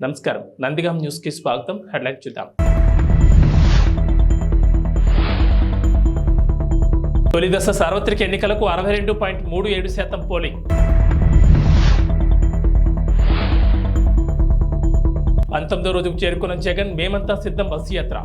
నమస్కారం, నందిగాం న్యూస్ కి స్వాగతం. హెడ్లైన్ చూద్దాం. తొలి దశ సార్వత్రిక ఎన్నికలకు 62.37% పోలింగ్. పంతొమ్మిదో రోజుకు చేరుకున్న జగన్ మేమంతా సిద్ధం బస్సు యాత్ర.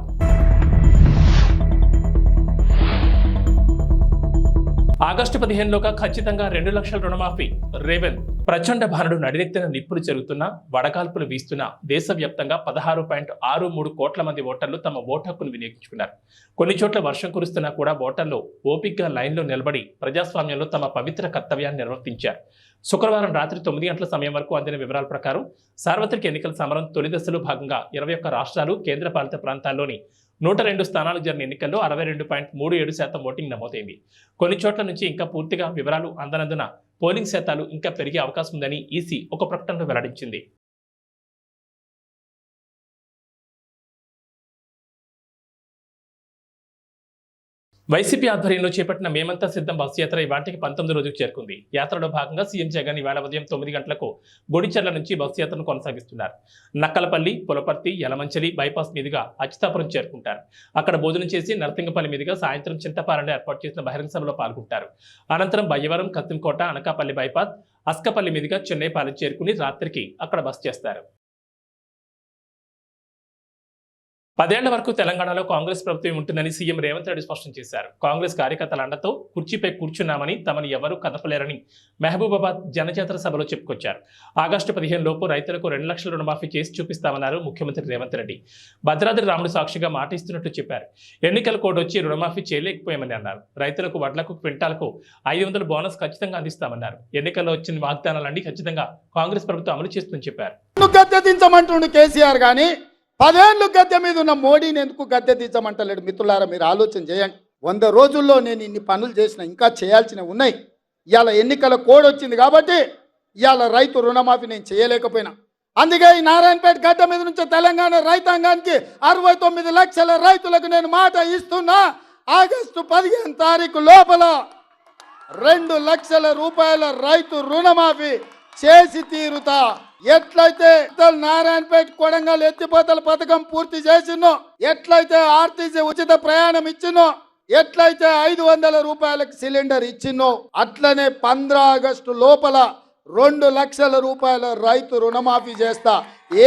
ఆగస్టు 15లోగా ఖచ్చితంగా 2 లక్షల రుణమాఫీ. రేవంత్. ప్రచండ భానుడు నడినెత్తిన నిప్పులు జరుగుతున్నా, వడగాల్పులు వీస్తున్నా దేశవ్యాప్తంగా 16.63 కోట్ల మంది ఓటర్లు తమ ఓటు హక్కును వినియోగించుకున్నారు. కొన్ని చోట్ల వర్షం కురుస్తున్నా కూడా ఓటర్లు ఓపికగా లైన్లో నిలబడి ప్రజాస్వామ్యంలో తమ పవిత్ర కర్తవ్యాన్ని నిర్వర్తించారు. శుక్రవారం రాత్రి 9 గంటల సమయం వరకు అందిన వివరాల ప్రకారం సార్వత్రిక ఎన్నికల సమరం తొలి దశలో భాగంగా 21 రాష్ట్రాలు, కేంద్రపాలిత ప్రాంతాల్లోని 102 స్థానాలకు జరిగిన ఎన్నికల్లో 62.37% ఓటింగ్ నమోదైంది. కొన్ని చోట్ల నుంచి ఇంకా పూర్తిగా వివరాలు అందనందున పోలింగ్ శాతాలు ఇంకా పెరిగే అవకాశం ఉందని ఈసీ ఒక ప్రకటనలో వెల్లడించింది. వైసీపీ ఆధ్వర్యంలో చేపట్టిన మేమంతా సిద్ధం బస్సు యాత్ర ఇవాటికి 19 రోజుకు చేరుకుంది. యాత్రలో భాగంగా సీఎం జగన్ ఇవాళ ఉదయం 9 గంటలకు బొడిచెర్ల నుంచి బస్సు యాత్రను కొనసాగిస్తున్నారు. నక్కలపల్లి, పులపర్తి, యలమంచిలి బైపాస్ మీదుగా అచ్యుతాపురం చేరుకుంటారు. అక్కడ భోజనం చేసి నరసింగపల్లి మీదుగా సాయంత్రం చింతపాలెంలో ఏర్పాటు చేసిన బహిరంగ సభలో పాల్గొంటారు. అనంతరం బయ్యవరం, కత్తింకోట, అనకాపల్లి బైపాస్, అస్కపల్లి మీదుగా చెన్నైపాలెం చేరుకుని రాత్రికి అక్కడ బస చేస్తారు. 10 ఏళ్ల వరకు తెలంగాణలో కాంగ్రెస్ ప్రభుత్వం ఉంటుందని సీఎం రేవంత్ రెడ్డి స్పష్టం చేశారు. కాంగ్రెస్ కార్యకర్తల అండతో కుర్చీపై కూర్చున్నామని, తమను ఎవరూ కదపలేరని మహబూబాబాద్ జనజాతర సభలో చెప్పుకొచ్చారు. ఆగస్టు 15 లోపు రైతులకు 2 లక్షల రుణమాఫీ చేసి చూపిస్తామన్నారు ముఖ్యమంత్రి రేవంత్ రెడ్డి. భద్రాద్రి రాముడు సాక్షిగా మాట ఇస్తున్నట్టు చెప్పారు. ఎన్నికల కోడ్ వచ్చి రుణమాఫీ చేయలేకపోయామని అన్నారు. రైతులకు వడ్లకు క్వింటాలకు 500 బోనస్ ఖచ్చితంగా అందిస్తామన్నారు. ఎన్నికల్లో వచ్చిన వాగ్దానాలన్నీ ఖచ్చితంగా కాంగ్రెస్ ప్రభుత్వం అమలు చేస్తుందని చెప్పారు. కేసీఆర్ గానీ 10 ఏళ్ళు గద్దె మీద ఉన్న మోడీని ఎందుకు గద్దె దించమంటలేడు? మిత్రులారా, మీరు ఆలోచన చేయండి. 100 రోజుల్లో నేను ఇన్ని పనులు చేసిన, ఇంకా చేయాల్సినవి ఉన్నాయి. ఇవాళ ఎన్నికల కోడ్ వచ్చింది కాబట్టి ఇవాళ రైతు రుణమాఫీ నేను చేయలేకపోయినా. అందుకే ఈ నారాయణపేట గడ్డ మీద నుంచి తెలంగాణ రైతాంగానికి 69 లక్షల రైతులకు నేను మాట ఇస్తున్నా. ఆగస్టు 15 తారీఖు లోపల 2 లక్షల రూపాయల రైతు రుణమాఫీ చేసి తీరుతా. ఎట్లయితే నారాయణపేట కొడంగల్ ఎత్తిపోతల పథకం పూర్తి చేసినో, ఎట్లయితే ఆర్టీసీ ఉచిత ప్రయాణం ఇచ్చినో, ఎట్లయితే 500 రూపాయలకు సిలిండర్ ఇచ్చినో, అట్లనే 15 ఆగస్టు లోపల 2 లక్షల రూపాయల రైతు రుణమాఫీ చేస్తా.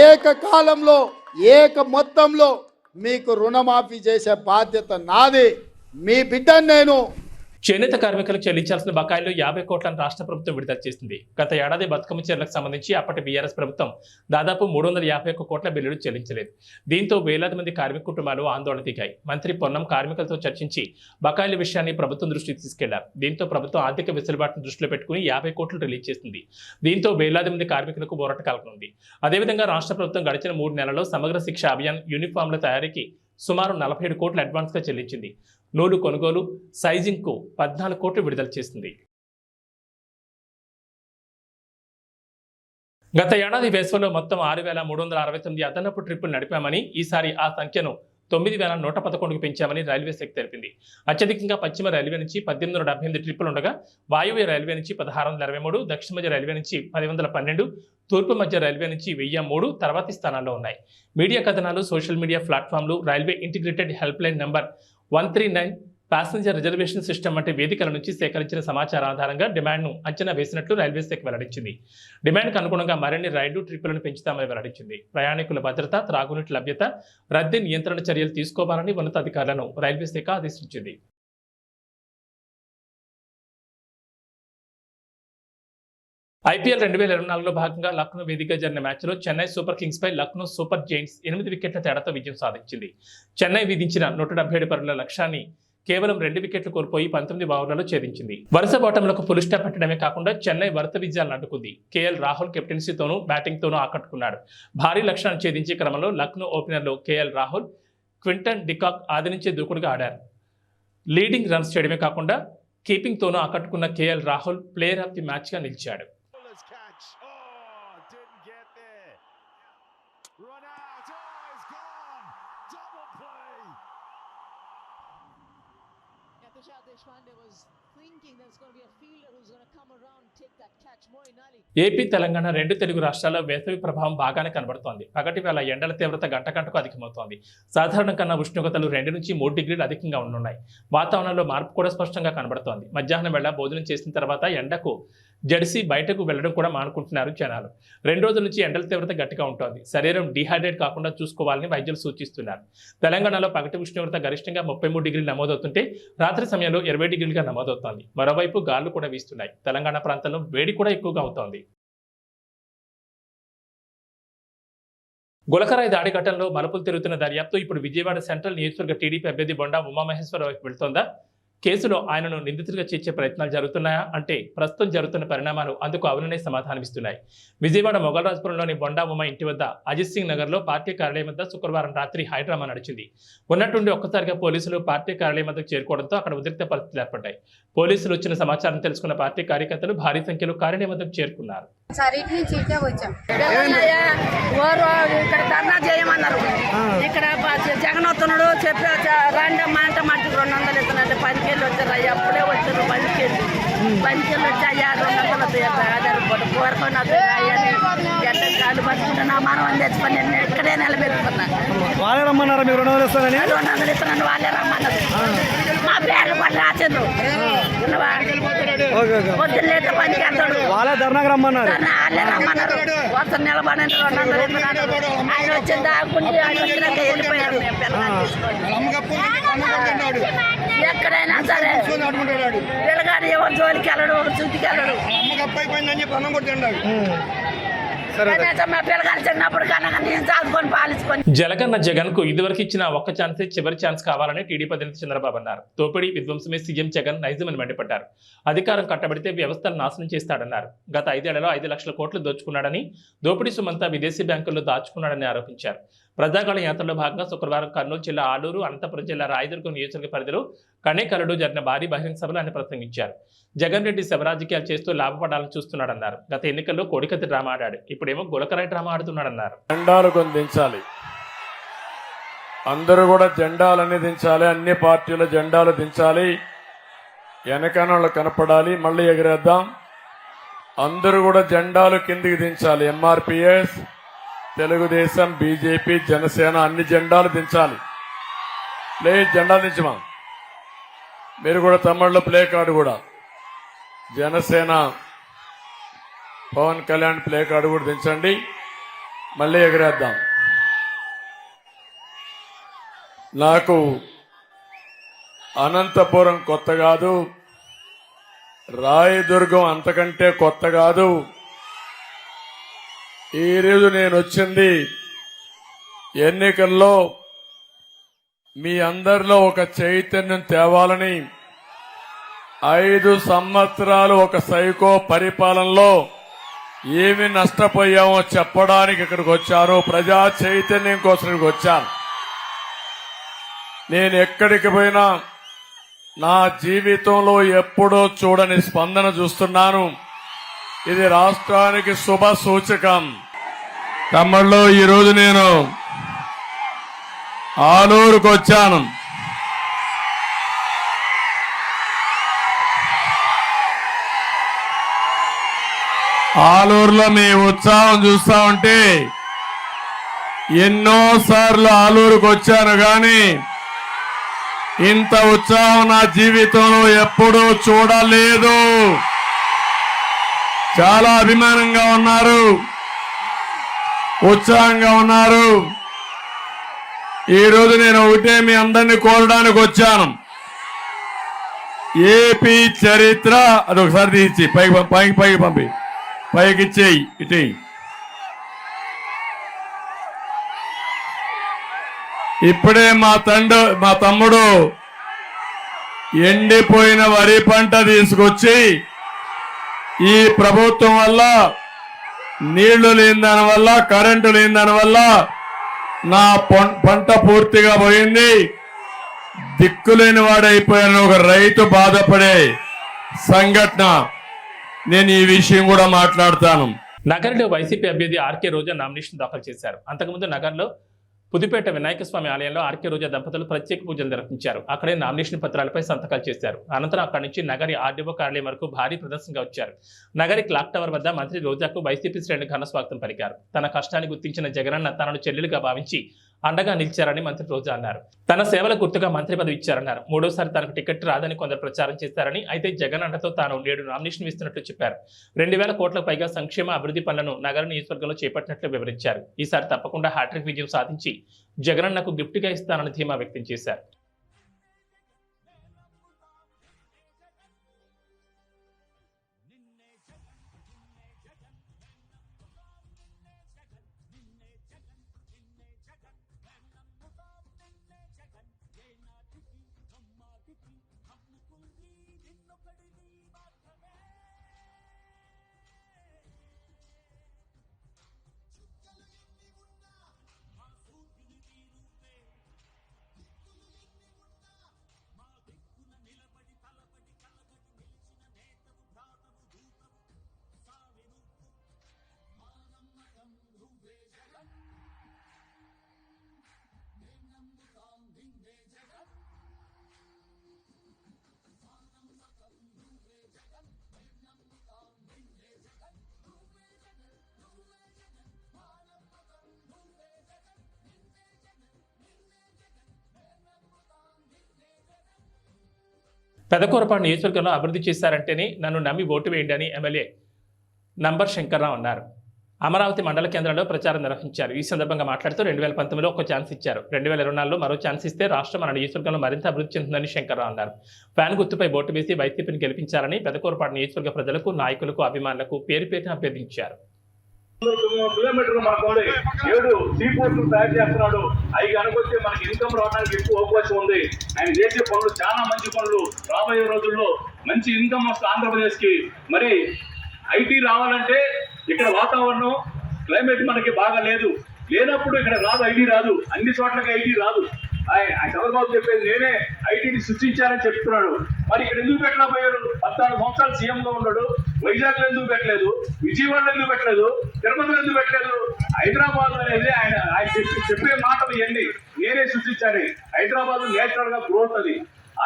ఏకకాలంలో మొత్తంలో మీకు రుణమాఫీ చేసే బాధ్యత నాది. మీ బిడ్డను నేను. చేనేత కార్మికులకు చెల్లించాల్సిన బకాయిలు 50 కోట్లను రాష్ట్ర ప్రభుత్వం విడుదల చేసింది. గత ఏడాది బతుకమ్మ చీరలకు సంబంధించి అప్పటి బీఆర్ఎస్ ప్రభుత్వం దాదాపు 351 కోట్ల బిల్లులు చెల్లించలేదు. దీంతో వేలాది మంది కార్మిక కుటుంబాలు ఆందోళన దిగాయి. మంత్రి పొన్నం కార్మికులతో చర్చించి బకాయిల విషయాన్ని ప్రభుత్వం దృష్టికి తీసుకెళ్లారు. దీంతో ప్రభుత్వం ఆర్థిక వెసులుబాటును దృష్టిలో పెట్టుకుని 50 కోట్లు రిలీజ్ చేసింది. దీంతో వేలాది మంది కార్మికులకు ఊరట కలగనుంది. అదేవిధంగా రాష్ట్ర ప్రభుత్వం గడిచిన 3 నెలల్లో సమగ్ర శిక్ష అభియాన్ యూనిఫామ్ల తయారీకి సుమారు 47 కోట్లు అడ్వాన్స్గా చెల్లించింది. నూలు కొనుగోలు, సైజింగ్కు 14 కోట్లు విడుదల చేసింది. గత ఏడాది వేసవిలో మొత్తం 6,369 అదనపు ట్రిప్పులు నడిపామని, ఈసారి ఆ సంఖ్యను 9,111కు పెంచామని రైల్వే శాఖ తెలిపింది. అత్యధికంగా పశ్చిమ రైల్వే నుంచి 1,878 ట్రిప్పులు ఉండగా, వాయువ్య రైల్వే నుంచి 1,623, దక్షిణ మధ్య రైల్వే నుంచి 1,112, తూర్పు మధ్య రైల్వే నుంచి 1,003 తర్వాతి స్థానాల్లో ఉన్నాయి. మీడియా కథనాలు, సోషల్ మీడియా ప్లాట్ఫామ్లు, railway integrated help line number 139, passenger reservation system వంటి వేదికల నుంచి సేకరించిన సమాచారం ఆధారంగా డిమాండ్ను అంచనా వేసినట్లు రైల్వే శాఖ వెల్లడించింది. డిమాండ్కు అనుగుణంగా మరిన్ని రైళ్లు, ట్రిప్పులను పెంచుతామని వెల్లడించింది. ప్రయాణికుల భద్రత, త్రాగునీటి లభ్యత, రద్దీ నియంత్రణ చర్యలు తీసుకోవాలని ఉన్నతాధికారులను రైల్వే శాఖ ఆదేశించింది. ఐపీఎల్ 2024లో భాగంగా లక్నో వేదికగా జరిగిన మ్యాచ్లో చెన్నై సూపర్ కింగ్స్ పై లక్నో సూపర్ జైంట్స్ 8 వికెట్ల తేడాతో విజయం సాధించింది. చెన్నై విధించిన 177 పరుగుల లక్ష్యాన్ని కేవలం 2 వికెట్లు కోల్పోయి 19 ఓవర్లలో ఛేదించింది. వరుస బాటంలకు ఫుల్ స్టాప్ పెట్టడమే కాకుండా చెన్నై వరుస విజయాలను అడ్డుకుంది. కేఎల్ రాహుల్ కెప్టెన్సీతోనూ బ్యాటింగ్తోనూ ఆకట్టుకున్నాడు. భారీ లక్ష్యాన్ని ఛేదించే క్రమంలో లక్నో ఓపెనర్లు కేఎల్ రాహుల్, క్వింటన్ డికాక్ ఆది నుంచే దూకుడుగా ఆడారు. లీడింగ్ రన్స్ చేయడమే కాకుండా కీపింగ్తోనూ ఆకట్టుకున్న KL Rahul player of the మ్యాచ్గా నిలిచాడు. Tushar Deshpande was thinking there's going to be a fielder who's going to come around, take that catch. Moeen Ali. AP Telangana రెండు తెలుగు రాష్ట్రాల్లో వేసవి ప్రభావం బాగానే కనబడుతోంది. పగటి వేళ ఎండల తీవ్రత గంట గంటకు అధికమవుతోంది. సాధారణ కన్నా ఉష్ణోగ్రతలు 2 నుంచి 3 డిగ్రీలు అధికంగా ఉండనున్నాయి. వాతావరణంలో మార్పు కూడా స్పష్టంగా కనబడుతోంది. మధ్యాహ్నం వేళ భోజనం చేసిన తర్వాత ఎండకు జడిసి బయటకు వెళ్లడం కూడా మానుకుంటున్నారు జనాలు. 2 రోజుల నుంచి ఎండల తీవ్రత గట్టిగా ఉంటుంది. శరీరం డిహైడ్రేట్ కాకుండా చూసుకోవాలని వైద్యులు సూచిస్తున్నారు. తెలంగాణలో పగటి ఉష్ణోగ్రత గరిష్టంగా 33 డిగ్రీలు నమోదవుతుంటే రాత్రి సమయంలో 20 డిగ్రీలుగా నమోదవుతోంది. మరోవైపు గాలులు కూడా వీస్తున్నాయి. తెలంగాణ ప్రాంతంలో వేడి కూడా ఎక్కువగా అవుతోంది. గులకరాయి దాడి ఘటనలో మలుపులు తిరుగుతున్న దర్యాప్తు ఇప్పుడు విజయవాడ సెంట్రల్ నియోజకవర్గ టీడీపీ అభ్యర్థి బొండా ఉమామహేశ్వరరావు వైపు వెళ్తోందా? కేసులో ఆయనను నిందితుడిగా చేర్చే ప్రయత్నాలు జరుగుతున్నాయా అంటే ప్రస్తుతం జరుగుతున్న పరిణామాలు అందుకు అవుననే సమాధానమిస్తున్నాయి. విజయవాడ మొగల్రాజ్పురంలోని బొండా ఉమా ఇంటి వద్ద అజిత్ సింగ్ నగర్లో పార్టీ కార్యాలయం వద్ద శుక్రవారం రాత్రి హైడ్రామా నడిచింది. ఉన్నట్టుండి ఒక్కసారిగా పోలీసులు పార్టీ కార్యాలయం వద్దకు చేరుకోవడంతో అక్కడ ఉద్రిక్త పరిస్థితులు ఏర్పడ్డాయి. పోలీసులు వచ్చిన సమాచారం తెలుసుకున్న పార్టీ కార్యకర్తలు భారీ సంఖ్యలో కార్యాలయం వద్దకు చేరుకున్నారు. ఇక్కడ ధర్నా చేయమన్నారు. ఇక్కడ జగన్ వస్తున్నాడు చెప్పి రాండమ్మా అంటే మట్టికి 200 ఇస్తున్నట్టు 10 కేళ్ళు వచ్చారు. అయ్యా అప్పుడే వచ్చారు 10 కేళ్ళు వచ్చి అయ్యా 200 ఆధార్ కోరుకొని అయ్యని గట్ట కాళ్ళు పట్టుకుంటున్నా మనం తెచ్చుకొని నేను ఇక్కడే నిలబెట్టుకున్నా. వాళ్ళే రమ్మన్నారా మీరు 200 ఇస్తారని? 200 ఇస్తున్నాను వాళ్ళే రమ్మన్నారు. మా పేర్లు కూడా రాసేది పొద్దున్నైతే పనికి వెళ్తాడు. వాళ్ళే ధర్నాకి రమ్మన్నారు. వాళ్ళే రమ్మన్నారు. వస్తారు నిలబడి 200 ఇస్తున్నాడు. ఆయన వచ్చింది దాక్కుంటే ఆయన వచ్చినాక వెళ్ళిపోయారు. ఎక్కడైనా సరే పిల్లగాడు ఎవరు జోలికి వెళ్ళడు, చుట్టుకి వెళ్ళడు. జలగన్న జగన్ కు ఇదివరకు ఇచ్చిన ఒక్క ఛాన్సే చివరి ఛాన్స్ కావాలని టీడీపీ అధినేత చంద్రబాబు అన్నారు. తోపిడి విధ్వంసమే సీఎం జగన్ నైజమని మండిపడ్డారు. అధికారం కట్టబడితే వ్యవస్థను నాశనం చేస్తాడన్నారు. గత 5 ఏళ్లలో 5 లక్షల కోట్లు దోచుకున్నాడని, దోపిడీ సొమ్మంతా విదేశీ బ్యాంకుల్లో దాచుకున్నాడని ఆరోపించారు. ప్రజాగళ యాత్రలో భాగంగా శుక్రవారం కర్నూలు జిల్లా ఆలూరు, అనంతపురం జిల్లా రాయదుర్గం నియోజకవర్గ పరిధిలో కనేకల్లులో జరిగిన భారీ బహిరంగ సభలో ఆయన ప్రసంగించారు. జగన్ రెడ్డి శవరాజకీయాలు చేస్తూ లాభపడాలని చూస్తున్నాడన్నారు. గత ఎన్నికల్లో కోడికత్తి డ్రామా ఆడాడు, ఇప్పుడేమో గులకరాయి డ్రామా ఆడుతున్నాడన్నారు. జెండాలు కొని దించాలి, అందరూ కూడా జెండాలన్నీ దించాలి, అన్ని పార్టీల జెండాలు దించాలి, వెనకనోళ్ళు కనపడాలి, మళ్ళీ ఎగరేద్దాం. అందరూ కూడా జెండాలు కిందికి దించాలి. ఎంఆర్పిఎస్, తెలుగుదేశం, బీజేపీ, జనసేన అన్ని జెండాలు దించాలి. ప్లీజ్ జెండాలు దించమా. మీరు కూడా తమిళలో ప్లే కార్డు కూడా జనసేన పవన్ కళ్యాణ్ ప్లే కార్డు కూడా దించండి, మళ్ళీ ఎగరేద్దాం. నాకు అనంతపురం కొత్త కాదు, రాయదుర్గం అంతకంటే కొత్త కాదు. ఈరోజు నేను వచ్చింది ఎన్నికల్లో మీ అందరిలో ఒక చైతన్యం తేవాలని. 5 సంవత్సరాలు ఒక సైకో పరిపాలనలో ఏమి నష్టపోయామో చెప్పడానికి ఇక్కడికి వచ్చాను. ప్రజా చైతన్యం కోసం ఇక్కడికి వచ్చాను. నేను ఎక్కడికి పోయినా నా జీవితంలో ఎప్పుడూ చూడని స్పందన చూస్తున్నాను. ఇది రాష్ట్రానికి శుభ సూచకం. తమ్ముళ్ళు, ఈరోజు నేను ఆలూరుకు వచ్చాను. ఆలూరులో మీ ఉత్సాహం చూస్తా ఉంటే ఎన్నోసార్లు ఆలూరుకు వచ్చాను, కానీ ఇంత ఉత్సాహం నా జీవితంలో ఎప్పుడూ చూడలేదు. చాలా అభిమానంగా ఉన్నారు, ఉత్సాహంగా ఉన్నారు. ఈరోజు నేను ఒకటే మీ అందరినీ కోరడానికి వచ్చాను. ఏపీ చరిత్ర అదొకసారి తీసి పైకి పంపి పైకి ఇచ్చేయి. ఇటు ఇప్పుడే మా తమ్ముడు ఎండిపోయిన వరి పంట తీసుకొచ్చి ఈ ప్రభుత్వం వల్ల, నీళ్లు లేని దాని వల్ల, కరెంటు లేని దాని వల్ల నా పంట పూర్తిగా పోయింది, దిక్కులేని వాడైపోయాను ఒక రైతు బాధపడే సంఘటన. నేను ఈ విషయం కూడా మాట్లాడతాను. నగర్లో వైసీపీ అభ్యర్థి ఆర్కే రోజా నామినేషన్ దాఖలు చేశారు. అంతకుముందు నగర్లో పుదుపేట వినాయక స్వామి ఆలయంలో ఆర్కే రోజా దంపతులు ప్రత్యేక పూజలు నిర్వహించారు. అక్కడే నామినేషన్ పత్రాలపై సంతకాలు చేశారు. అనంతరం అక్కడి నుంచి నగరి ఆర్డీఓ కార్యాలయం వరకు భారీ ప్రదర్శనగా వచ్చారు. నగరి క్లాక్ టవర్ వద్ద మంత్రి రోజాకు వైసీపీ శ్రేణులు ఘన స్వాగతం పలికారు. తన కష్టాన్ని గుర్తించిన జగనన్న తనను చెల్లెలుగా భావించి అండగా నిలిచారని మంత్రి రోజా అన్నారు. తన సేవల గుర్తుగా మంత్రి పదవి ఇచ్చారన్నారు. మూడోసారి తనకు టికెట్ రాదని కొందరు ప్రచారం చేశారని, అయితే జగన్ అండతో తాను 7 నామినేషన్ ఇస్తున్నట్లు చెప్పారు. 2000 కోట్లకు పైగా సంక్షేమ అభివృద్ధి పనులను నగర నియోజకవర్గంలో చేపట్టినట్లు వివరించారు. ఈసారి తప్పకుండా హ్యాట్రిక్ విజయం సాధించి జగనన్నకు గిఫ్ట్గా ఇస్తానని ధీమా వ్యక్తం చేశారు. పెదకూరపాడు నియోజకవర్గంలో అభివృద్ధి చేశారంటేనే నన్ను నమ్మి ఓటు వేయండి అని ఎమ్మెల్యే నంబర్ శంకర్రావు అన్నారు. అమరావతి మండల కేంద్రంలో ప్రచారం నిర్వహించారు. ఈ సందర్భంగా మాట్లాడుతూ 2019లో ఒక ఛాన్స్ ఇచ్చారు, 2024లో మరో ఛాన్స్ ఇస్తే రాష్ట్రం మన నియోజకవర్గంలో మరింత అభివృద్ధి చెందుతుందని శంకర్రావు అన్నారు. ఫ్యాన్ గుర్తుపై ఓటు వేసి వైసీపీని గెలిపించాలని పెదకూరపాడు నియోజకవర్గ ప్రజలకు, నాయకులకు, అభిమానులకు పేరు పేరున అభ్యర్థించారు. కిలోమీటర్లు మనకోండి 7 సీపోర్ట్లు తయారు చేస్తున్నాడు. అవి కనుకొస్తే మనకి ఇన్కమ్ రావడానికి ఎక్కువ అవకాశం ఉంది. ఆయన చేసే పనులు చాలా మంచి పనులు. రాబోయే రోజుల్లో మంచి ఇన్కమ్ వస్తుంది ఆంధ్రప్రదేశ్ కి. మరి ఐటీ రావాలంటే ఇక్కడ వాతావరణం క్లైమేట్ మనకి బాగా లేనప్పుడు ఇక్కడ రాదు, ఐటీ రాదు. అన్ని చోట్లకి ఐటీ రాదు. చంద్రబాబు చెప్పేది నేనే ఐటీని సృష్టించారని చెప్తున్నాడు. మరి ఇక్కడ ఎందుకు పెట్టలేకపోయాడు? 14 సంవత్సరాలు సీఎం గా ఉన్నాడు. వైజాగ్ లో ఎందుకు పెట్టలేదు? విజయవాడలో ఎందుకు పెట్టలేదు? తిరుపతిలో ఎందుకు పెట్టలేదు? హైదరాబాద్ అనేది ఆయన చెప్పే మాటలు ఇవన్నీ నేనే సృష్టించాను. హైదరాబాద్ నేచురల్ గా గ్రోత్ అది.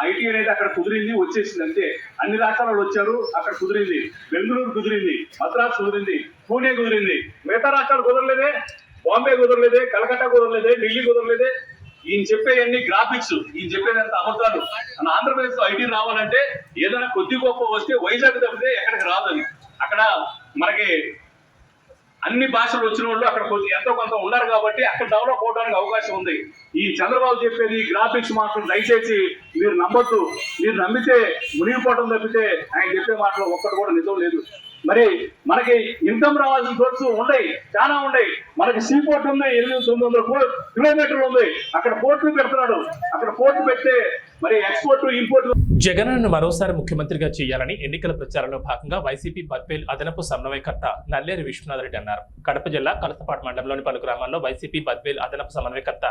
ఐటీ అనేది అక్కడ కుదిరింది, వచ్చేసింది అంతే. అన్ని రాష్ట్రాలు వచ్చారు, అక్కడ కుదిరింది. బెంగళూరు కుదిరింది, మద్రాసు కుదిరింది, పూణే కుదిరింది. మిగతా రాష్ట్రాలు కుదరలేదే. బాంబే కుదరలేదే, కలకత్తా కుదరలేదే, ఢిల్లీ కుదరలేదే. ఈయన చెప్పేవన్నీ గ్రాఫిక్స్, ఈయన చెప్పేదంతా అబద్ధాలు. మన ఆంధ్రప్రదేశ్ లో ఐటీ రావాలంటే ఏదైనా కొద్ది గొప్ప వస్తే వైజాగ్ తప్పితే ఎక్కడికి రాదని. అక్కడ మనకి అన్ని భాషలు వచ్చిన వాళ్ళు అక్కడ ఎంతో కొంత ఉన్నారు కాబట్టి అక్కడ డెవలప్ అవడానికి అవకాశం ఉంది. ఈ చంద్రబాబు చెప్పేది గ్రాఫిక్స్ మాత్రం దయచేసి మీరు నమ్మొద్దు. మీరు నమ్మితే మునిగిపోవడం తప్పితే ఆయన చెప్పే మాటలు ఒక్కటి కూడా నిజం లేదు. మరి మనకి ఇన్కమ్ రావాల్సిన సోర్స్ ఉన్నాయి, చాలా ఉన్నాయి. మనకి సీ పోర్ట్ ఉంది, 800-900 కిలోమీటర్లు ఉంది. అక్కడ పోర్టు పెడుతున్నాడు. అక్కడ పోర్టు పెడితే మరి ఎక్స్పోర్ట్ ఇంపోర్ట్. జగన్ను మరోసారి ముఖ్యమంత్రిగా చేయాలని ఎన్నికల ప్రచారంలో భాగంగా వైసీపీ బద్వేల్ అదనపు సమన్వయకర్త నల్లేరు విశ్వనాథరెడ్డి అన్నారు. కడప జిల్లా కలసపాటు మండలంలోని పలు గ్రామాల్లో వైసీపీ బద్వేల్ అదనపు సమన్వయకర్త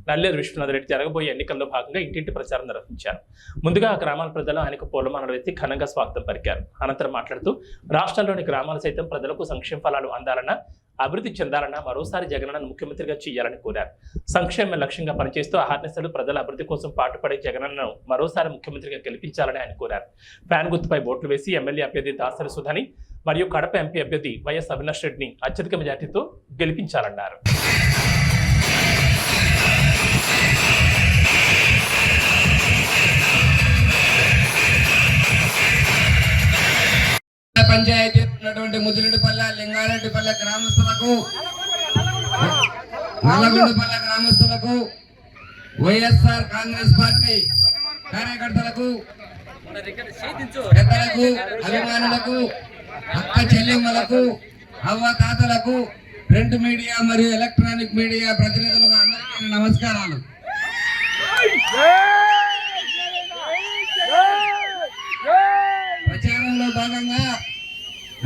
నల్లేరు విశ్వనాథరెడ్డి జరగబోయే ఎన్నికల్లో భాగంగా ఇంటింటి ప్రచారం నిర్వహించారు. ముందుగా ఆ గ్రామాల ప్రజలు ఆయనకు పూలమాలలు వేసి ఘనంగా స్వాగతం పలికారు. అనంతరం మాట్లాడుతూ రాష్ట్రంలోని గ్రామాలు సైతం ప్రజలకు సంక్షేమ ఫలాలు అందాలన్నా, అభివృద్ధి చెందాలన్నా మరోసారి జగనన్నను ముఖ్యమంత్రిగా చేయాలని కోరారు. సంక్షేమ లక్ష్యంగా పనిచేస్తూ అహర్నిశలు ప్రజల అభివృద్ధి కోసం పాటుపడే జగనన్నను మరోసారి ముఖ్యమంత్రిగా గెలిపించాలని ఆయన కోరారు. ఫ్యాన్ గుర్తుపై ఓట్లు వేసి ఎమ్మెల్యే అభ్యర్థి దాసరి సుధని మరియు కడప ఎంపీ అభ్యర్థి వైఎస్ అవినాష్ రెడ్డిని అత్యధిక మెజార్టీతో గెలిపించాలన్నారు. పంచాయతీ ఉన్నటువంటి ముదిరెడ్డిపల్లె, లింగారెడ్డిపల్లె గ్రామస్తులకు, నల్లగొండపల్లె గ్రామస్తులకు, వైఎస్ఆర్ కాంగ్రెస్ పార్టీ కార్యకర్తలకు, పెద్దలకు, అభిమానులకు, అక్క చెల్లెమ్మలకు, అవ్వతాతలకు, ప్రింట్ మీడియా మరియు ఎలక్ట్రానిక్ మీడియా ప్రతినిధులకు అందరికీ నమస్కారాలు. ప్రచారంలో భాగంగా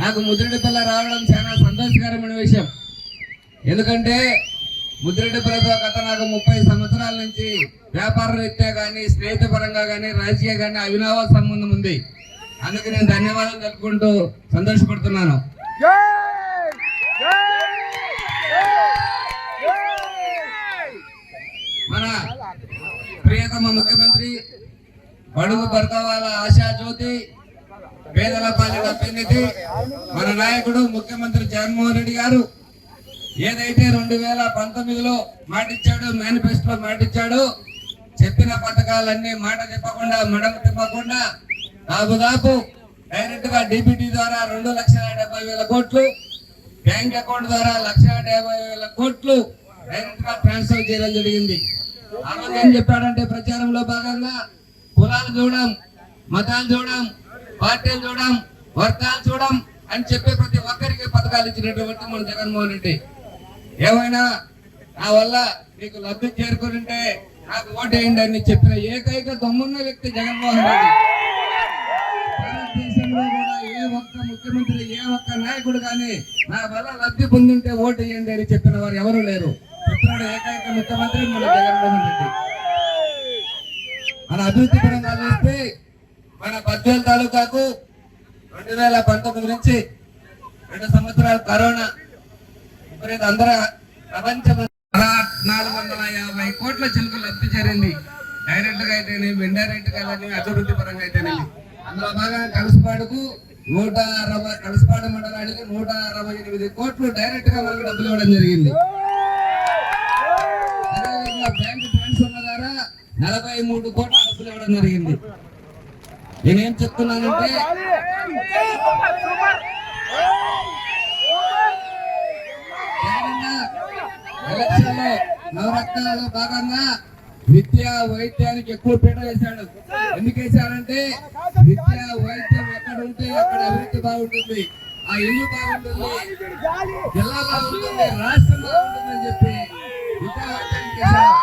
నాకు ముదిరెడ్డిపల్లె రావడం చాలా సంతోషకరమైన విషయం. ఎందుకంటే ముదిరెడ్డిపల్లెతో గత నాకు 30 సంవత్సరాల నుంచి వ్యాపార రీత్యా కానీ, స్నేహితపరంగా కానీ, రాజకీయ కానీ అవినావ సంబంధం ఉంది. అందుకు నేను ధన్యవాదాలు తెలుపుకుంటూ సంతోషపడుతున్నాను. మన ప్రియతమ ముఖ్యమంత్రి బడుగు బర్గవాల ఆశా జ్యోతి పేదల పాలిట పెన్నిధి మన నాయకుడు ముఖ్యమంత్రి జగన్మోహన్ రెడ్డి గారు ఏదైతే 2019లో మాటిచ్చాడు, మేనిఫెస్టోలో మాటిచ్చాడు, చెప్పిన పథకాలన్నీ మాట చెప్పకుండా మడమ తిప్పకుండా దాదాపు డైరెక్ట్ గా డిబిటీ ద్వారా 2,70,000 కోట్లు, బ్యాంక్ అకౌంట్ ద్వారా 1,50,000 కోట్లు డైరెక్ట్ గా ట్రాన్స్ఫర్ చేయడం జరిగింది. ఆ రోజు ఏం చెప్పాడంటే ప్రచారంలో భాగంగా కులాలు చూడం, మతాలు చూడం, పార్టీలు చూడం, వర్గాలు చూడం అని చెప్పి ప్రతి ఒక్కరికి పథకాలు ఇచ్చినటువంటి మన జగన్మోహన్ రెడ్డి. ఏమైనా నా వల్ల మీకు లబ్ధి చేరుకుంటే నాకు ఓటేయండి అని చెప్పిన ఏకైక దమ్మున్న వ్యక్తి జగన్మోహన్ రెడ్డి. భారతదేశంలో కూడా ఏ ఒక్క ముఖ్యమంత్రి, ఏ ఒక్క నాయకుడు కానీ నా వల్ల లబ్ధి పొందింటే ఓటేయండి అని చెప్పిన వారు ఎవరు లేరు. చెప్పిన ఏకైక ముఖ్యమంత్రి మన జగన్మోహన్ రెడ్డి. మన అభివృద్ధి పరంగా చూస్తే మన బద్వేల్ తాలూకాకు 2019 నుంచి 2 సంవత్సరాలు కరోనా అందరూ ప్రపంచం 450 కోట్ల చిలుకలు లబ్ధి చేరింది. డైరెక్ట్ గా అయితేనేమి, ఇండైరెక్ట్ గా అభివృద్ధి పరంగా అయితేనేమి. అందులో భాగంగా కలసపాడుకు 160, కలసపాడు మండలానికి 168 కోట్లు డైరెక్ట్ గా మనకు డబ్బులు ఇవ్వడం జరిగింది. అదేవిధంగా బ్యాంక్ ట్రాన్స్ఫర్ ద్వారా 43 కోట్ల డబ్బులు ఇవ్వడం జరిగింది. నేనేం చెప్తున్నానంటే ఎలక్షన్ లో నవరత్నాలలో భాగంగా విద్యా వైద్యానికి ఎక్కువ పీట వేశాడు. ఎందుకు వేశాడంటే విద్యా వైద్యం ఎక్కడ ఉంటే అక్కడ అభివృద్ధి బాగుంటుంది, ఆ ఇల్లు బాగుంటుంది, జిల్లా బాగుంటుంది, రాష్ట్రం బాగుంటుందని చెప్పి విద్యా వైద్యానికి వేశాడు.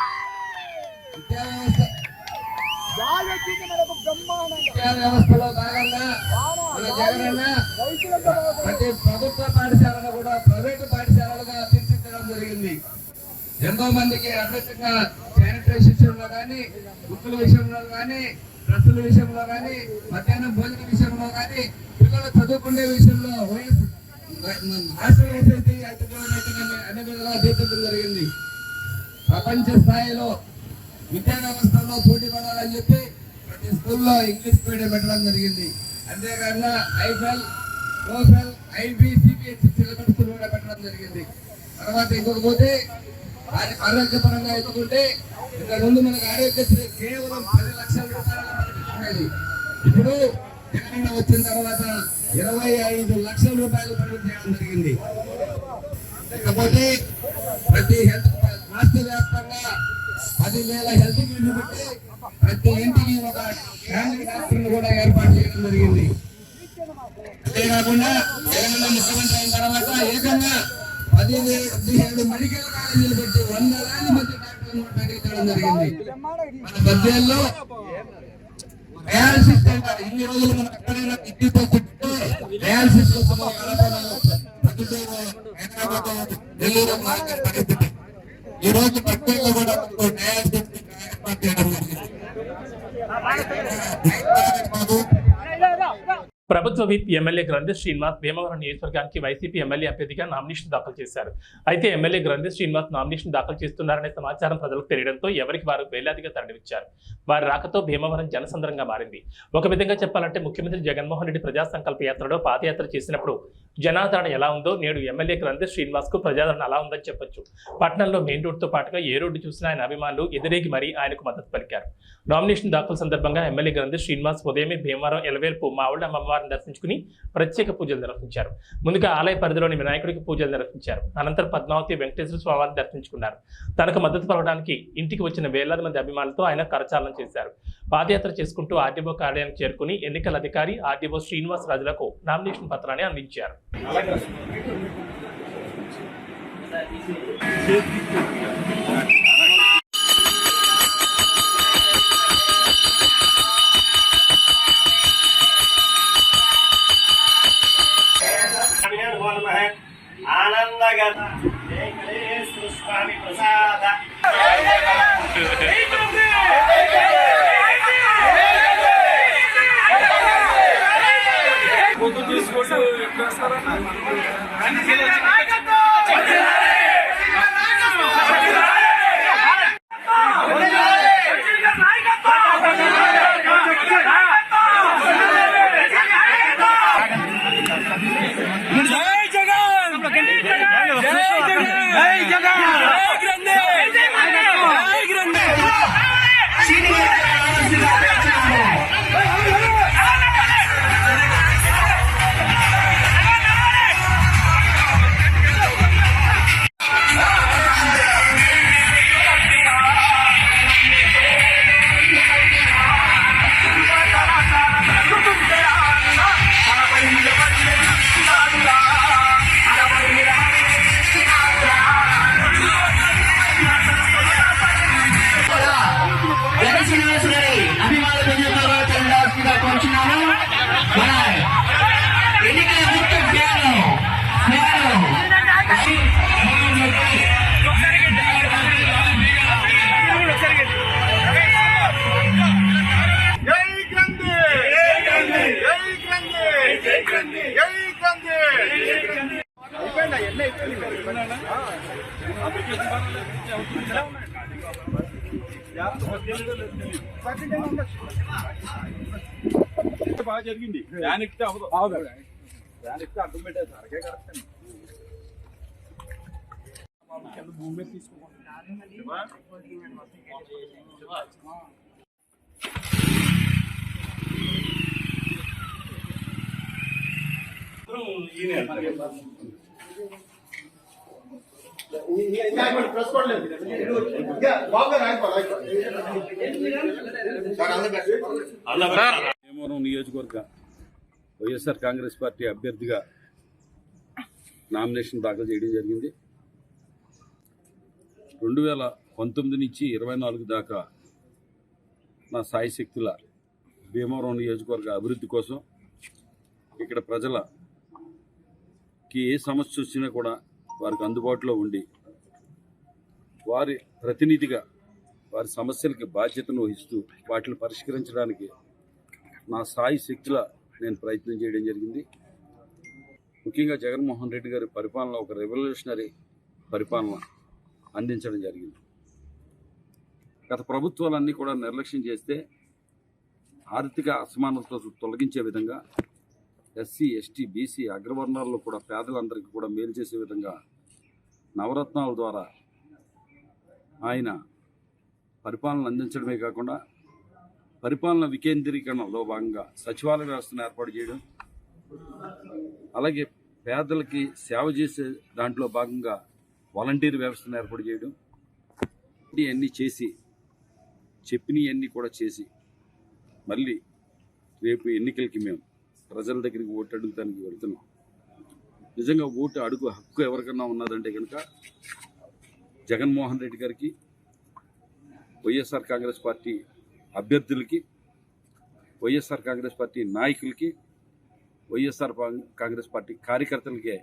విద్యా వ్యవస్థలో భాగంగా మన జగనన్న ప్రతి ప్రభుత్వ పాఠశాలను కూడా ప్రైవేటు పాఠశాలలుగా తీర్చిదిద్దడం జరిగింది. ఎంతో మందికి అద్భుతంగా శానిటరీ విషయంలో కానీ, బుక్కుల విషయంలో కానీ, డ్రెస్సుల విషయంలో కానీ, మధ్యాహ్నం భోజన విషయంలో కానీ, పిల్లలు చదువుకునే విషయంలో అన్ని విధాలుగా తీర్చడం జరిగింది. ప్రపంచ స్థాయిలో విద్యా వ్యవస్థలో పోటీ పడాలని చెప్పి ప్రతి స్కూల్లో ఇంగ్లీష్ మీడియం పెట్టడం జరిగింది. అంతేకాకుండా Eiffel, TOEFL, IB, CBSE syllabus కూడా పెట్టడం జరిగింది. తర్వాత ఇంకొక పోతే ఆరోగ్యపరంగా ఎత్తుకుంటే ఇంతకు ముందు మనకు ఆరోగ్యశ్రీ కేవలం 10 లక్షల రూపాయలు, ఇప్పుడు తెలంగాణ వచ్చిన తర్వాత 25 లక్షల రూపాయలు ఖర్చు చేయడం జరిగింది. కాకపోతే ప్రతి హెల్త్ రాష్ట్ర వ్యాప్తంగా 10,000 హెల్త్ క్లినిక్ పెట్టి ప్రతి ఇంటికి ఒక ఫ్యామిలీ డాక్టర్ని కూడా ఏర్పాటు చేయడం జరిగింది. అంతేకాకుండా తెలంగాణ ముఖ్యమంత్రి అయిన తర్వాత ఏకంగా 17 మెడికల్ కాలేజీలు పెట్టి 100,000 మంది డాక్టర్లను ప్రకటించడం జరిగింది. మన బద్వేల్లో డయాలసిస్ సెంటర్ ఇన్ని రోజులు మనం ఎక్కడైనా కిడ్నీతో చుట్టూ డయాలసిస్ కోసం హైదరాబాద్, నెల్లూరు పరిస్థితి. ఈ రోజు బద్వేల్లో కూడా డయాలసిస్ ఏర్పాటు చేయడం జరిగింది. ప్రభుత్వ విప్ ఎమ్మెల్యే గ్రంథి శ్రీనివాస్ భీమవరం నియోజకవర్గానికి వైసీపీ ఎమ్మెల్యే అభ్యర్థిగా నామినేషన్ దాఖలు చేశారు. అయితే ఎమ్మెల్యే గ్రంథి శ్రీనివాస్ నామినేషన్ దాఖలు చేస్తున్నారనే సమాచారం ప్రజలకు తెలియడంతో ఎవరికి వారు వేలాదిగా తరలివచ్చారు. వారి రాకతో భీమవరం జనసంద్రంగా మారింది. ఒక విధంగా చెప్పాలంటే ముఖ్యమంత్రి జగన్మోహన్ రెడ్డి ప్రజా సంకల్ప యాత్రలో పాదయాత్ర చేసినప్పుడు జనాదరణ ఎలా ఉందో నేడు ఎమ్మెల్యే గ్రంథి శ్రీనివాస్ కు ప్రజాదరణ అలా ఉందని చెప్పొచ్చు. పట్టణంలో మెయిన్ రోడ్డుతో పాటుగా ఏ రోడ్డు చూసినా ఆయన అభిమానులు ఎదురేగి మరీ ఆయనకు మద్దతు పలికారు. నామినేషన్ దాఖలు సందర్భంగా ఎమ్మెల్యే గ్రంథి శ్రీనివాస్ ఉదయమే భీమవరం ఎలవేల్పు మావుళ్ళ అమ్మవారిని దర్శించుకుని ప్రత్యేక పూజలు నిర్వహించారు. ముందుగా ఆలయ పరిధిలోని వినాయకుడికి పూజలు నిర్వహించారు. అనంతరం పద్మావతి వెంకటేశ్వర స్వామివారిని దర్శించుకున్నారు. తనకు మద్దతు పలకడానికి ఇంటికి వచ్చిన వేలాది మంది అభిమానులతో ఆయన కరచాలనం చేశారు. పాదయాత్ర చేసుకుంటూ ఆర్డీఓ కార్యాలయానికి చేరుకుని ఎన్నికల అధికారి ఆర్డీఓ శ్రీనివాస్ రాజులకు నామినేషన్ పత్రాన్ని అందించారు. ఆనందగా స్వామి ప్రసాద బాగా జరిగింది. ఫ్యాన్ ఎక్కితే అవ్వదు. ఫ్యాన్ ఎక్కితే అడ్డం పెట్టేది సరిగ్గా కరెక్ట్. భూమి మీద తీసుకోవాలి. భీమవరం నియోజకవర్గ వైఎస్ఆర్ కాంగ్రెస్ పార్టీ అభ్యర్థిగా నామినేషన్ దాఖలు చేయడం జరిగింది. 2019 నుంచి 24 దాకా నా సాయశక్తుల భీమవరం నియోజకవర్గ అభివృద్ధి కోసం ఇక్కడ ప్రజలకి ఏ సమస్య వచ్చినా కూడా వారికి అందుబాటులో ఉండి వారి ప్రతినిధిగా వారి సమస్యలకి బాధ్యతను వహిస్తూ వాటిని పరిష్కరించడానికి నా స్థాయి శక్తుల నేను ప్రయత్నం చేయడం జరిగింది. ముఖ్యంగా జగన్మోహన్ రెడ్డి గారి పరిపాలన ఒక రెవల్యూషనరీ పరిపాలన అందించడం జరిగింది. గత ప్రభుత్వాలన్నీ కూడా నిర్లక్ష్యం చేస్తే ఆర్థిక అసమానతలు తొలగించే విధంగా ఎస్సీ, ఎస్టీ, బీసీ అగ్రవర్ణాల్లో కూడా పేదలందరికీ కూడా మేలు చేసే విధంగా నవరత్నాల ద్వారా ఆయన పరిపాలన అందించడమే కాకుండా పరిపాలన వికేంద్రీకరణలో భాగంగా సచివాలయ వ్యవస్థను ఏర్పాటు చేయడం, అలాగే పేదలకి సేవ చేసే దాంట్లో భాగంగా వాలంటీర్ వ్యవస్థను ఏర్పాటు చేయడం, ఇవన్నీ చేసి చెప్పినవన్నీ కూడా చేసి మళ్ళీ రేపు ఎన్నికలకి మేము ప్రజల దగ్గరికి ఓటు అడుగుతానికి వెళ్తున్నాం. నిజంగా ఓటు అడుగు హక్కు ఎవరికన్నా ఉన్నదంటే కనుక జగన్మోహన్ రెడ్డి గారికి, వైఎస్ఆర్ కాంగ్రెస్ పార్టీ అభ్యర్థులకి, వైఎస్ఆర్ కాంగ్రెస్ పార్టీ నాయకులకి, వైఎస్ఆర్ కాంగ్రెస్ పార్టీ కార్యకర్తలకే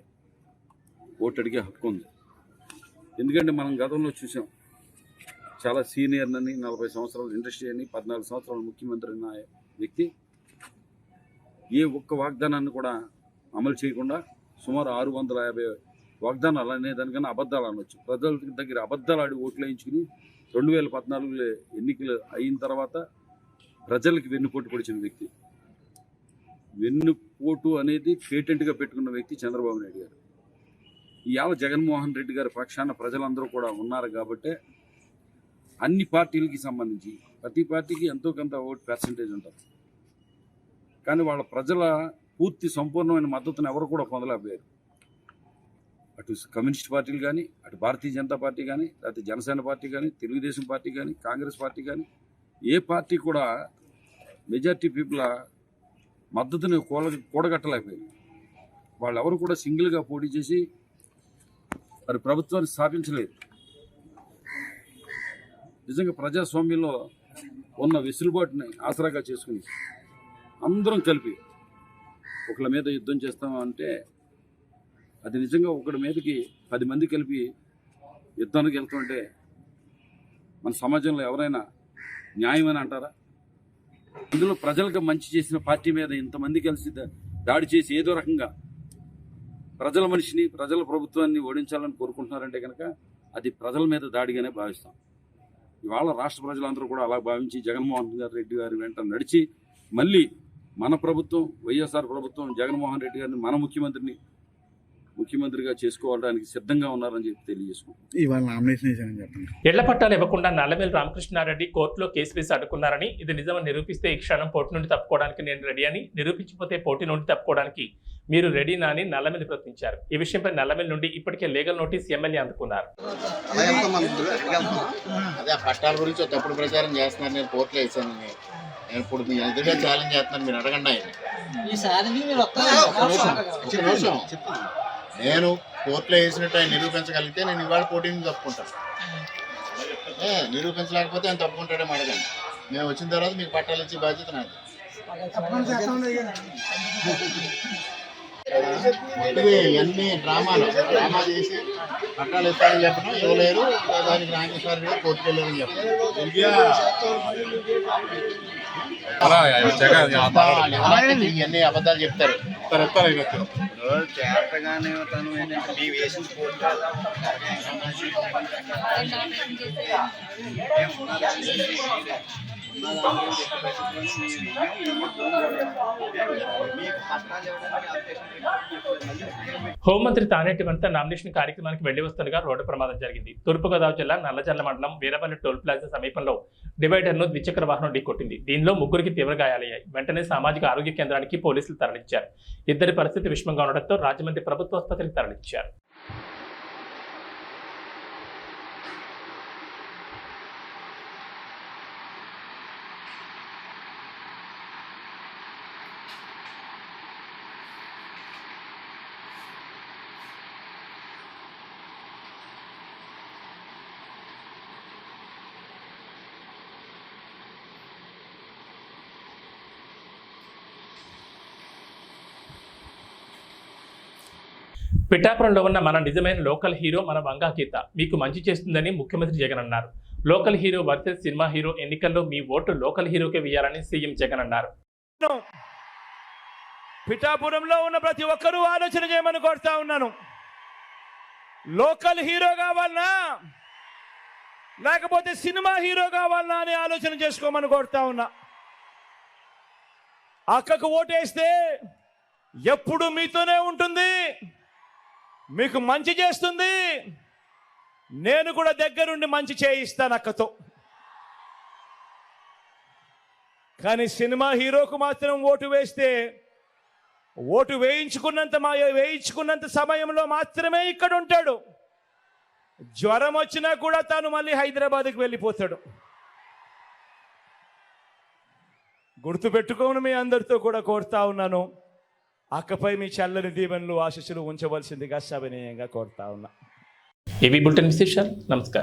ఓటు అడిగే హక్కు ఉంది. ఎందుకంటే మనం గతంలో చూసాం, చాలా సీనియర్నని 40 సంవత్సరాల ఇండస్ట్రీ అని 14 సంవత్సరాల ముఖ్యమంత్రి అయిన వ్యక్తి ఏ ఒక్క వాగ్దానాన్ని కూడా అమలు చేయకుండా సుమారు 650 వాగ్దానాలు అనేదానికన్నా అబద్ధాలు అనవచ్చు. ప్రజల దగ్గర అబద్ధాలు ఆడి ఓట్లు వేయించుకుని 2014 ఎన్నికలు అయిన తర్వాత ప్రజలకి వెన్నుపోటు పొడిచిన వ్యక్తి. వెన్నుపోటు అనేది పేటెంట్గా పెట్టుకున్న వ్యక్తి చంద్రబాబు నాయుడు గారు. ఇవాళ జగన్మోహన్ రెడ్డి గారి పక్షాన ప్రజలందరూ కూడా ఉన్నారు కాబట్టి అన్ని పార్టీలకి సంబంధించి ప్రతి పార్టీకి ఎంతో కొంత ఓటు పర్సంటేజ్ ఉంటుంది. కానీ వాళ్ళ ప్రజల పూర్తి సంపూర్ణమైన మద్దతును ఎవరు కూడా పొందలేకపోయారు. అటు కమ్యూనిస్ట్ పార్టీలు కానీ, అటు భారతీయ జనతా పార్టీ కానీ, లేకపోతే జనసేన పార్టీ కానీ, తెలుగుదేశం పార్టీ కానీ, కాంగ్రెస్ పార్టీ కానీ, ఏ పార్టీ కూడా మెజార్టీ పీపుల్ మద్దతుని కూడగట్టలేకపోయారు. వాళ్ళెవరు కూడా సింగిల్గా పోటీ చేసి మరి ప్రభుత్వాన్ని స్థాపించలేదు. నిజంగా ప్రజాస్వామ్యంలో ఉన్న వెసులుబాటుని ఆసరాగా చేసుకుని అందరం కలిపి ఒకళ్ళ మీద యుద్ధం చేస్తామంటే అది నిజంగా ఒకడి మీదకి 10 మంది కలిపి యుద్ధానికి వెళ్తుంటే మన సమాజంలో ఎవరైనా న్యాయమని అంటారా? ఇందులో ప్రజలకు మంచి చేసిన పార్టీ మీద ఇంతమంది కలిసి దాడి చేసి ఏదో రకంగా ప్రజల మనిషిని, ప్రజల ప్రభుత్వాన్ని ఓడించాలని కోరుకుంటున్నారంటే కనుక అది ప్రజల మీద దాడిగానే భావిస్తాం. ఇవాళ రాష్ట్ర ప్రజలందరూ కూడా అలా భావించి జగన్మోహన్ రెడ్డి గారి వెంట నడిచి మళ్ళీ మన ప్రభుత్వం, వైఎస్ఆర్ ప్రభుత్వం, జగన్మోహన్ రెడ్డి గారిని మన ముఖ్యమంత్రిగా చేసుకోవడానికి సిద్ధంగా ఉన్నారని చెప్పి తెలియజేసుకుంటాం. ఇవాళ నామినేషన్ వేసానని చెప్పండి. ఇళ్ల పట్టాలు ఇవ్వకుండా నల్లమేలు రామకృష్ణారెడ్డి కోర్టులో కేసు వేసి అడ్డుకున్నారని, ఇది నిజమని నిరూపిస్తే ఈ క్షణం పోటీ నుండి తప్పుకోవడానికి నేను రెడీ అని, నిరూపించకపోతే పోటీ నుండి తప్పుకోవడానికి మీరు రెడీనా అని నల్లమేలు ప్రశ్నించారు. ఈ విషయంపై నల్లమేలు నుండి ఇప్పటికే లీగల్ నోటీస్ ఎమ్మెల్యే అందుకున్నారు. అదే పట్టాల గురించి తప్పుడు ప్రచారం చేస్తున్నారు. నేను కోర్టులో వేసాను. నేను ఇప్పుడు మీ ఎదురుగా ఛాలెంజ్ చేస్తున్నాను. మీరు అడగండి ఆయన. నేను కోర్టులో వేసినట్టు ఆయన నిరూపించగలిగితే నేను ఇవాళ పోటీని తప్పుకుంటాను. నిరూపించలేకపోతే ఆయన తప్పుకుంటాడేమో అడగండి. మేము వచ్చిన తర్వాత మీకు పట్టాలు ఇచ్చే బాధ్యత నాది. ఇవన్నీ డ్రామా చేసి పట్టాలు ఇస్తారని చెప్పడం, ఇవ్వలేరు, దానికి రామకృష్ణారెడ్డి గారు కోర్టుకు వెళ్ళారని చెప్పడం, ఇవన్నీ అబద్ధాలు చెప్తారు. చేతగానే తను ఏంటంటే మీ వేసిన హోంమంత్రి తానేటి వనిత నామినేషన్ కార్యక్రమానికి వెళ్లి వస్తుండగా రోడ్డు ప్రమాదం జరిగింది. తూర్పుగోదావరి జిల్లా నల్లజర్ల మండలం వీరపల్లి టోల్ ప్లాజా సమీపంలో డివైడర్ను ద్విచక్ర వాహనం ఢీకొట్టింది. దీనిలో ముగ్గురికి తీవ్ర గాయాలయ్యాయి. వెంటనే సామాజిక ఆరోగ్య కేంద్రానికి పోలీసులు తరలించారు. ఇద్దరి పరిస్థితి విషమంగా ఉండడంతో రాజమండ్రి ప్రభుత్వ ఆసుపత్రికి తరలించారు. పిఠాపురంలో ఉన్న మన నిజమైన లోకల్ హీరో మన వంగా గీత మీకు మంచి చేస్తుందని ముఖ్యమంత్రి జగన్ అన్నారు. Local hero versus cinema hero ఎన్నికల్లో మీ ఓటు లోకల్ హీరోకే వేయాలని సీఎం జగన్ అన్నారు. పిఠాపురంలో ఉన్న ప్రతి ఒక్కరూ ఆలోచన చేయమని కోరుతా ఉన్నాను. లోకల్ హీరో కావాలనా లేకపోతే సినిమా హీరో కావాలనా అని ఆలోచన చేసుకోమని కోరుతా ఉన్నా. అక్కకు ఓటేస్తే ఎప్పుడు మీతోనే ఉంటుంది, మీకు మంచి చేస్తుంది. నేను కూడా దగ్గరుండి మంచి చేయిస్తాను అక్కతో. కానీ సినిమా హీరోకు మాత్రం ఓటు వేస్తే ఓటు వేయించుకున్నంత సమయంలో మాత్రమే ఇక్కడ ఉంటాడు. జ్వరం వచ్చినా కూడా తాను మళ్ళీ హైదరాబాద్కి వెళ్ళిపోతాడు. గుర్తుపెట్టుకోని మీ అందరితో కూడా కోరుతా ఉన్నాను. అక్కపై మీ చల్లని దీవెనలు ఆశీస్సులు ఉంచవలసిందిగా సవినయంగా కోరుతా ఉన్నా. ఏబీ బులెటిన్ విశేషాలు. నమస్కారం.